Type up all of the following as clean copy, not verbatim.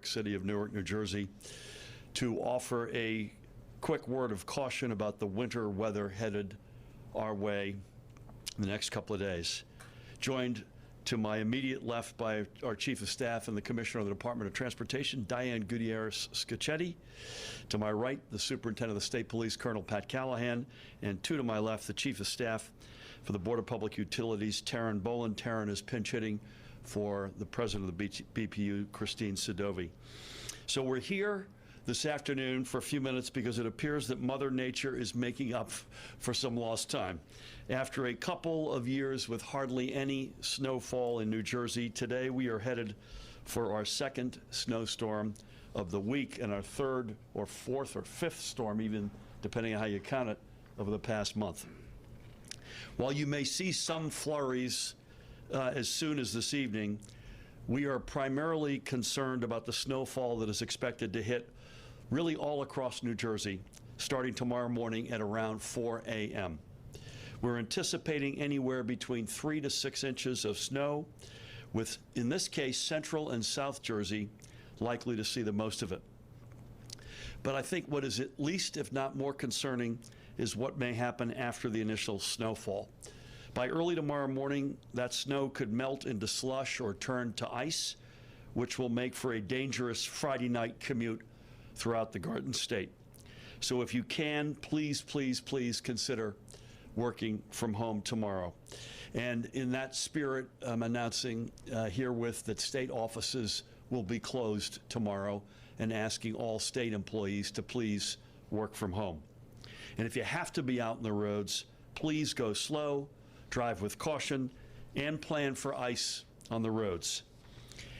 City of Newark, New Jersey, to offer a quick word of caution about the winter weather headed our way in the next couple of days. Joined to my immediate left by our Chief of Staff and the Commissioner of the Department of Transportation, Diane Gutierrez-Scacchetti. To my right, the Superintendent of the State Police, Colonel Pat Callahan. And two to my left, the Chief of Staff for the Board of Public Utilities, Taryn Boland. Taryn is pinch hitting for the President of the BPU, Christine Sadovi. So we're here this afternoon for a few minutes because it appears that Mother Nature is making up for some lost time. After a couple of years with hardly any snowfall in New Jersey, today we are headed for our second snowstorm of the week and our third or fourth or fifth storm, even depending on how you count it, over the past month. While you may see some flurries as soon as this evening, we are primarily concerned about the snowfall that is expected to hit really all across New Jersey starting tomorrow morning at around 4 a.m. We're anticipating anywhere between 3 to 6 inches of snow, with, in this case, Central and South Jersey likely to see the most of it. But I think what is at least, if not more concerning, is what may happen after the initial snowfall. By early tomorrow morning, that snow could melt into slush or turn to ice, which will make for a dangerous Friday night commute throughout the Garden State. So if you can, please, please, please consider working from home tomorrow. And in that spirit, I'm announcing herewith that state offices will be closed tomorrow and asking all state employees to please work from home. And if you have to be out in the roads, please go slow, drive with caution, and plan for ice on the roads.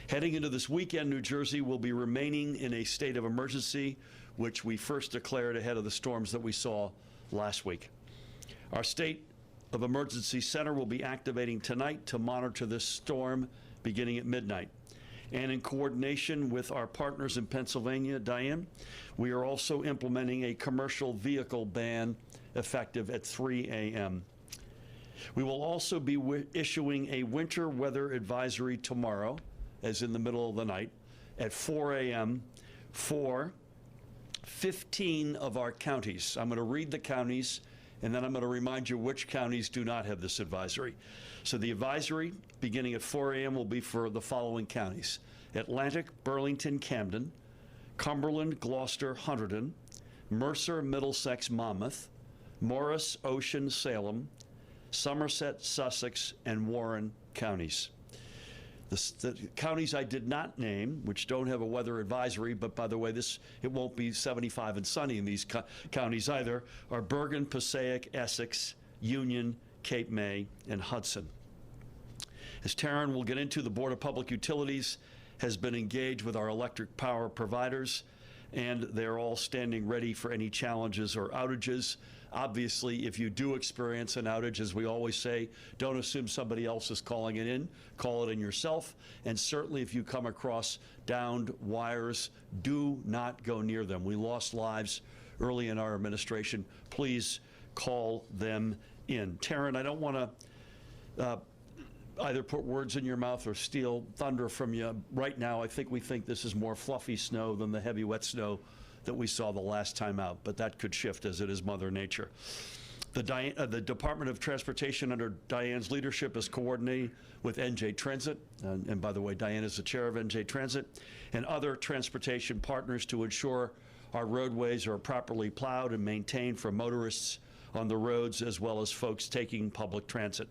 Heading into this weekend, New Jersey will be remaining in a state of emergency, which we first declared ahead of the storms that we saw last week. Our state of emergency center will be activating tonight to monitor this storm beginning at midnight. And in coordination with our partners in Pennsylvania, Diane, we are also implementing a commercial vehicle ban effective at 3 a.m. We will also be issuing a winter weather advisory tomorrow, as in the middle of the night, at 4 a.m. for 15 of our counties. I'm going to read the counties, and then I'm going to remind you which counties do not have this advisory. So the advisory, beginning at 4 a.m., will be for the following counties: Atlantic, Burlington, Camden, Cumberland, Gloucester, Hunterdon, Mercer, Middlesex, Monmouth, Morris, Ocean, Salem, Somerset, Sussex, and Warren counties. The counties I did not name, which don't have a weather advisory, but by the way, it won't be 75 and sunny in these counties either, are Bergen, Passaic, Essex, Union, Cape May, and Hudson. As Taryn will get into, the Board of Public Utilities has been engaged with our electric power providers, and they're all standing ready for any challenges or outages. Obviously, if you do experience an outage, as we always say, don't assume somebody else is calling it in. Call it in yourself. And certainly if you come across downed wires, do not go near them. We lost lives early in our administration. Please call them in. Taryn, I don't want to either put words in your mouth or steal thunder from you. Right now, we think this is more fluffy snow than the heavy wet snow that we saw the last time out, but that could shift as it is Mother Nature. The Department of Transportation under Diane's leadership is coordinating with NJ Transit, and by the way, Diane is the chair of NJ Transit, and other transportation partners to ensure our roadways are properly plowed and maintained for motorists on the roads as well as folks taking public transit.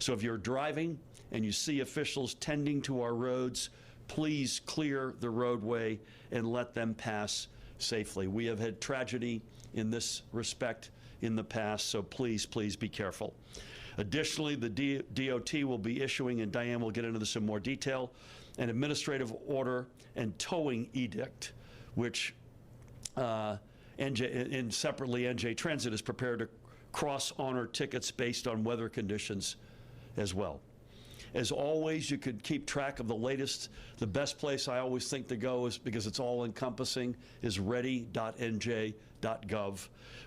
So if you're driving and you see officials tending to our roads, please clear the roadway and let them pass safely. We have had tragedy in this respect in the past, so please, please be careful. Additionally, the DOT will be issuing, and Diane will get into this in more detail, an administrative order and towing edict, which separately NJ Transit is prepared to cross-honor tickets based on weather conditions as well. As always, you could keep track of the latest. The best place I always think to go is, because it's all encompassing, is ready.nj.gov.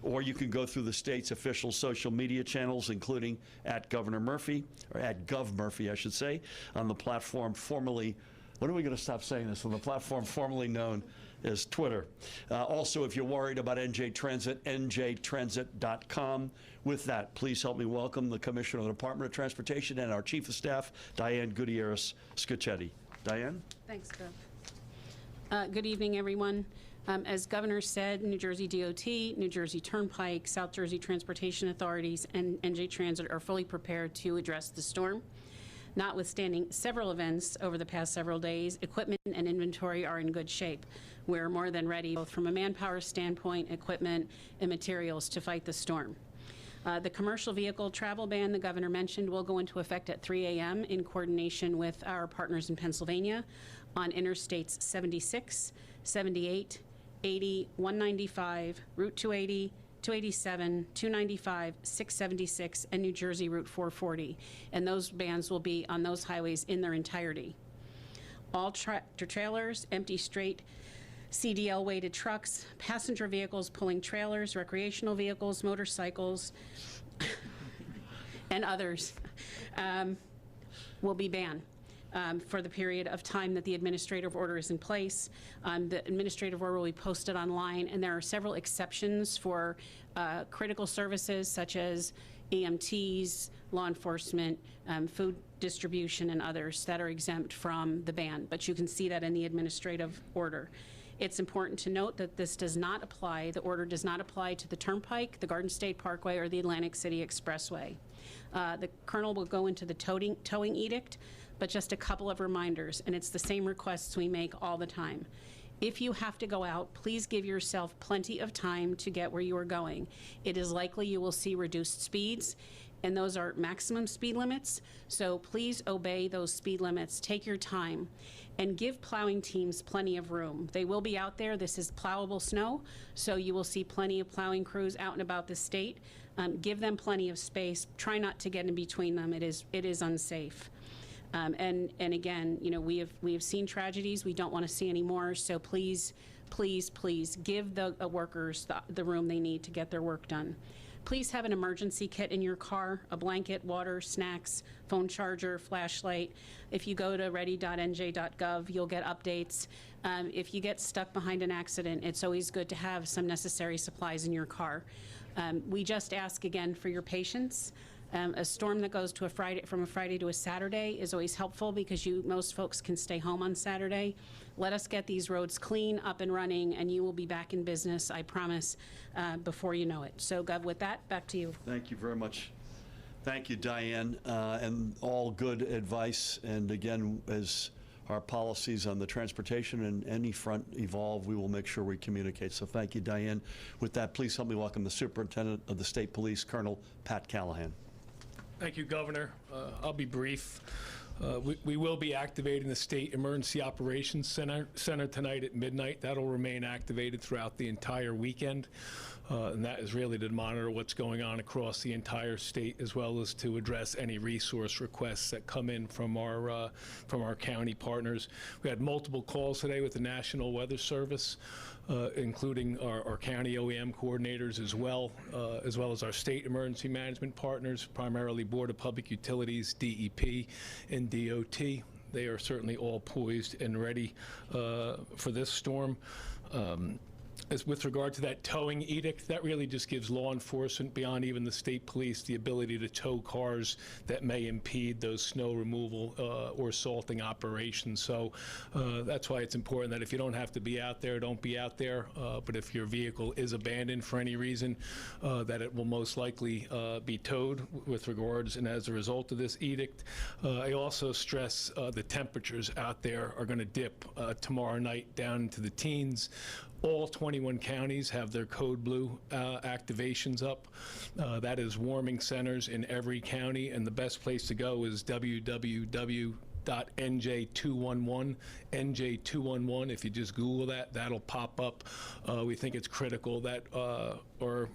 Or you can go through the state's official social media channels, including at Governor Murphy, or at Gov Murphy, I should say, on the platform formerly, when are we going to stop saying this? On the platform formerly known as Twitter. Also, if you're worried about NJ Transit, njtransit.com. With that, please help me welcome the Commissioner of the Department of Transportation and our Chief of Staff, Diane Gutierrez-Scacchetti. Diane? Thanks, Gov. Good evening, everyone. As Governor said, New Jersey DOT, New Jersey Turnpike, South Jersey Transportation Authorities, and NJ Transit are fully prepared to address the storm. Notwithstanding several events over the past several days, equipment and inventory are in good shape. We're more than ready, both from a manpower standpoint, equipment, and materials to fight the storm. The commercial vehicle travel ban the governor mentioned will go into effect at 3 a.m. in coordination with our partners in Pennsylvania on Interstates 76, 78, 80, 195, Route 280, 287, 295, 676, and New Jersey Route 440. And those bans will be on those highways in their entirety. All tractor trailers, empty straight CDL weighted trucks, passenger vehicles pulling trailers, recreational vehicles, motorcycles, and others will be banned for the period of time that the administrative order is in place. The administrative order will be posted online, and there are several exceptions for critical services such as EMTs, law enforcement, food distribution, and others that are exempt from the ban, but you can see that in the administrative order. It's important to note that this does not apply, the order does not apply to the Turnpike, the Garden State Parkway, or the Atlantic City Expressway. The Colonel will go into the towing edict, but just a couple of reminders, and it's the same requests we make all the time. If you have to go out, please give yourself plenty of time to get where you are going. It is likely you will see reduced speeds, and those are maximum speed limits, so please obey those speed limits. Take your time and give plowing teams plenty of room. They will be out there. This is plowable snow, so you will see plenty of plowing crews out and about the state. Give them plenty of space. Try not to get in between them. It is unsafe. And again, you know, we have seen tragedies we don't want to see anymore, so please, please, please give the workers the room they need to get their work done. Please have an emergency kit in your car, a blanket, water, snacks, phone charger, flashlight. If you go to ready.nj.gov, you'll get updates. If you get stuck behind an accident, it's always good to have some necessary supplies in your car. We just ask again for your patience. A storm that goes to from a Friday to a Saturday is always helpful because most folks can stay home on Saturday. Let us get these roads clean, up and running, and you will be back in business, I promise, before you know it. So, Gov, with that, back to you. Thank you very much. Thank you, Diane, and all good advice. And again, as our policies on the transportation and any front evolve, we will make sure we communicate. So thank you, Diane. With that, please help me welcome the Superintendent of the State Police, Colonel Pat Callahan. Thank you, Governor. I'll be brief. We will be activating the State Emergency Operations Center tonight at midnight. That'll remain activated throughout the entire weekend. And that is really to monitor what's going on across the entire state, as well as to address any resource requests that come in from our county partners. We had multiple calls today with the National Weather Service, including our county OEM coordinators as well as our state emergency management partners, primarily Board of Public Utilities, DEP, and DOT. They are certainly all poised and ready for this storm. As with regard to that towing edict, that really just gives law enforcement, beyond even the state police, the ability to tow cars that may impede those snow removal or salting operations. So that's why it's important that if you don't have to be out there, don't be out there. But if your vehicle is abandoned for any reason, that it will most likely be towed with regards and as a result of this edict. I also stress the temperatures out there are going to dip tomorrow night down into the teens. All 21 counties have their code blue activations up. That is warming centers in every county, and the best place to go is www.nj211, NJ211. If you just Google that, that'll pop up. We think it's critical that our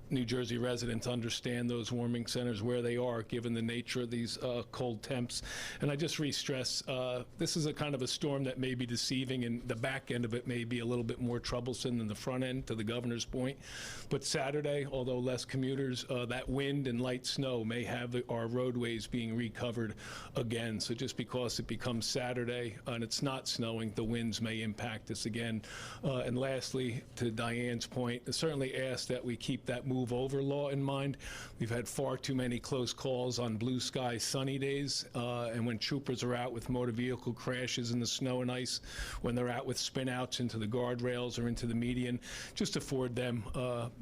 New Jersey residents understand those warming centers, where they are, given the nature of these cold temps. And I just re-stress, this is a kind of a storm that may be deceiving, and the back end of it may be a little bit more troublesome than the front end, to the governor's point. But Saturday, although less commuters, that wind and light snow may have our roadways being recovered again. So just because it becomes Saturday and it's not snowing, the winds may impact us again. And lastly, to Diane's point, I certainly ask that we keep that move over law in mind. We've had far too many close calls on blue sky sunny days, and when troopers are out with motor vehicle crashes in the snow and ice, when they're out with spin outs into the guardrails or into the median, just afford them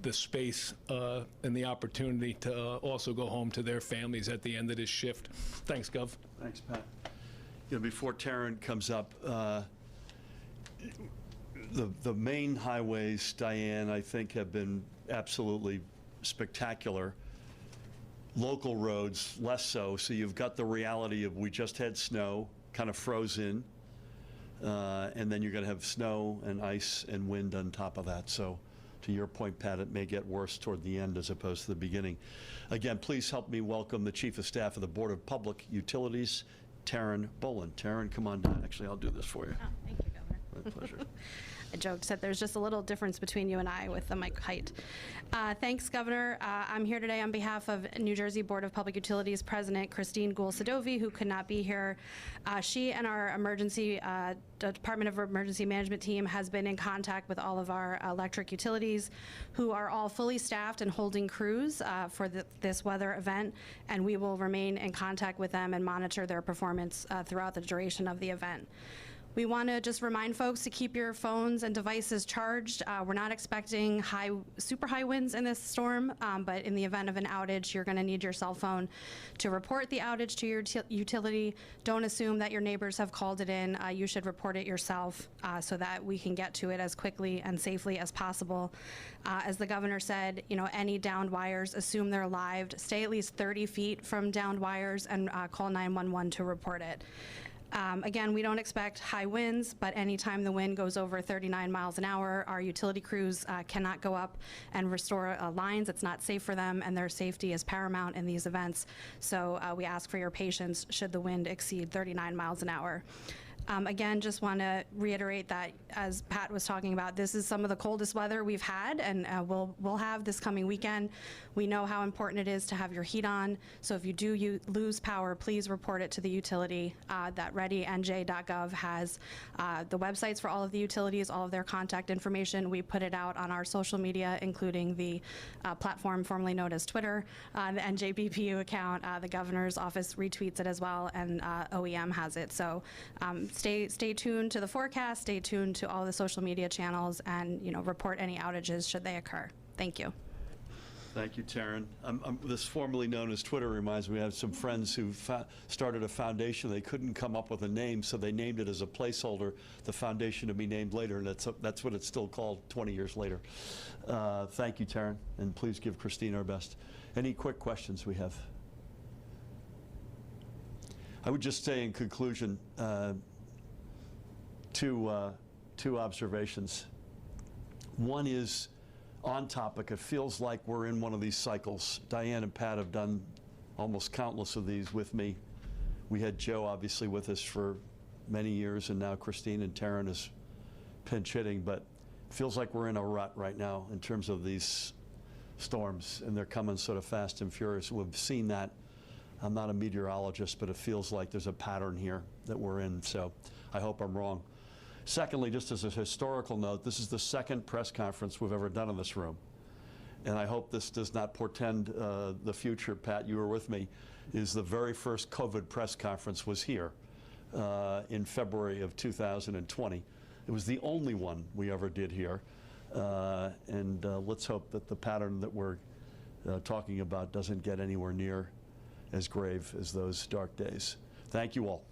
the space and the opportunity to also go home to their families at the end of this shift. Thanks, Gov. Thanks, Pat. You know, before Taryn comes up, the main highways, Diane, I think have been absolutely spectacular. Local roads, less so. So you've got the reality of we just had snow, kind of frozen, and then you're going to have snow and ice and wind on top of that. So to your point, Pat, it may get worse toward the end as opposed to the beginning. Again, please help me welcome the Chief of Staff of the Board of Public Utilities, Taryn Boland. Taryn, come on down. Actually, I'll do this for you. Oh, thank you, Governor. My pleasure. I joked that there's just a little difference between you and I with the mic height. Thanks, Governor. I'm here today on behalf of New Jersey Board of Public Utilities President Christine Gould-Sadovi, who could not be here. She and our Department of Emergency Management team has been in contact with all of our electric utilities, who are all fully staffed and holding crews for this weather event, and we will remain in contact with them and monitor their performance throughout the duration of the event. We want to just remind folks to keep your phones and devices charged. We're not expecting super high winds in this storm, but in the event of an outage, you're going to need your cell phone to report the outage to your utility. Don't assume that your neighbors have called it in. You should report it yourself so that we can get to it as quickly and safely as possible. As the governor said, you know, any downed wires, assume they're live. Stay at least 30 feet from downed wires and call 911 to report it. Again, we don't expect high winds, but anytime the wind goes over 39 miles an hour, our utility crews cannot go up and restore lines. It's not safe for them, and their safety is paramount in these events. So we ask for your patience should the wind exceed 39 miles an hour. Again, just want to reiterate that, as Pat was talking about, this is some of the coldest weather we've had, and we'll have this coming weekend. We know how important it is to have your heat on, so if you do lose power, please report it to the utility. That readynj.gov has the websites for all of the utilities, all of their contact information. We put it out on our social media, including the platform formerly known as Twitter, the NJBPU account. The governor's office retweets it as well, and OEM has it. So stay tuned to the forecast, stay tuned to all the social media channels, and report any outages should they occur. Thank you. Thank you, Taryn. This formerly known as Twitter reminds me, I have some friends who started a foundation. They couldn't come up with a name, so they named it as a placeholder, the foundation to be named later, and that's what it's still called 20 years later. Thank you, Taryn, and please give Christine our best. Any quick questions we have? I would just say in conclusion, two observations. One is, on topic, it feels like we're in one of these cycles. Diane and Pat have done almost countless of these with me. We had Joe, obviously, with us for many years, and now Christine and Taryn is pinch hitting, but it feels like we're in a rut right now in terms of these storms, and they're coming sort of fast and furious. We've seen that. I'm not a meteorologist, but it feels like there's a pattern here that we're in, so I hope I'm wrong. Secondly, just as a historical note, this is the second press conference we've ever done in this room. And I hope this does not portend the future. Pat, you were with me, is the very first COVID press conference was here in February of 2020. It was the only one we ever did here. And let's hope that the pattern that we're talking about doesn't get anywhere near as grave as those dark days. Thank you all.